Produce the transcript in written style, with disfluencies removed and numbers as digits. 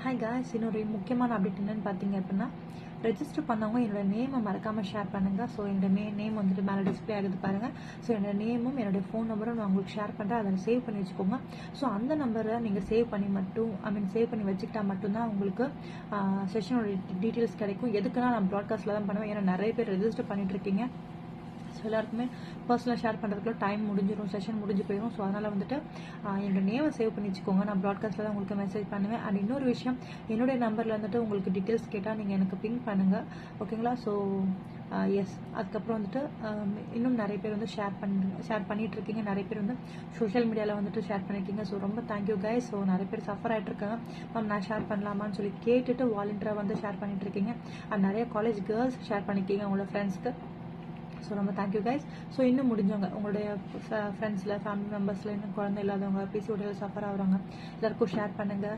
Hi guys, இன்னொரு முக்கியமான update என்னன்னு பார்த்தீங்க அப்படின்னா, ரெஜிஸ்டர் பண்ணவங்க என்னோட நேமை மறக்காமல் ஷேர் பண்ணுங்கள். ஸோ என்னோட நேம் வந்துட்டு மேலே டிஸ்பிளே ஆகுது பாருங்கள். ஸோ என்னோட நேமும் என்னுடைய ஃபோன் நம்பரும் நான் உங்களுக்கு ஷேர் பண்ணுறேன். அதை சேவ் பண்ணி வச்சுக்கோங்க. ஸோ அந்த நம்பரை நீங்கள் சேவ் பண்ணி சேவ் பண்ணி வச்சுக்கிட்டா மட்டும்தான் உங்களுக்கு செஷனோட டீட்டெயில்ஸ் கிடைக்கும். எதுக்குன்னா நான் ப்ராட்காஸ்ட்டில் தான் பண்ணுவேன். ஏன்னா நிறைய பேர் ரெஜிஸ்டர் பண்ணிட்டு இருக்கீங்க. ஸோ எல்லாருக்குமே பர்சனலாக ஷேர் பண்ணுறதுக்குள்ள டைம் முடிஞ்சிடும், செஷன் முடிஞ்சு போயிடும். ஸோ அதனால் வந்துட்டு எங்கள் நேமை சேவ் பண்ணி வச்சுக்கோங்க. நான் ப்ராட்காஸ்ட்டில் தான் உங்களுக்கு மெசேஜ் பண்ணுவேன். அண்ட் இன்னொரு விஷயம், என்னுடைய நம்பரில் வந்துட்டு உங்களுக்கு டீட்டெயில்ஸ் கேட்டால் நீங்கள் எனக்கு பின் பண்ணுங்கள், ஓகேங்களா? ஸோ எஸ், அதுக்கப்புறம் வந்துட்டு இன்னும் நிறைய பேர் வந்து ஷேர் பண்ணிகிட்டு இருக்கீங்க. நிறைய பேர் வந்து சோஷியல் மீடியாவில் வந்துட்டு ஷேர் பண்ணியிருக்கீங்க. ஸோ ரொம்ப தேங்க்யூ கைஸ். ஸோ நிறைய பேர் சஃபர் ஆகிட்டு இருக்காங்க, மேம் நான் ஷேர் பண்ணலாமான்னு சொல்லி கேட்டுட்டு வாலண்டியராக வந்து ஷேர் பண்ணிட்டு இருக்கீங்க. அண்ட் நிறைய காலேஜ் கேர்ள்ஸ் ஷேர் பண்ணியிருக்கீங்க உங்களோட ஃப்ரெண்ட்ஸ்க்கு. ஸோ ரொம்ப தேங்க்யூ கைஸ். ஸோ இன்னும் முடிஞ்சவங்க உங்களுடைய ஃப்ரெண்ட்ஸில், ஃபேமிலி மெம்பர்ஸில் இன்னும் குழந்தை இல்லாதவங்க, பிசிஓடியில் சஃபர் ஆகுறவங்க எல்லாருக்கும் ஷேர் பண்ணுங்கள்.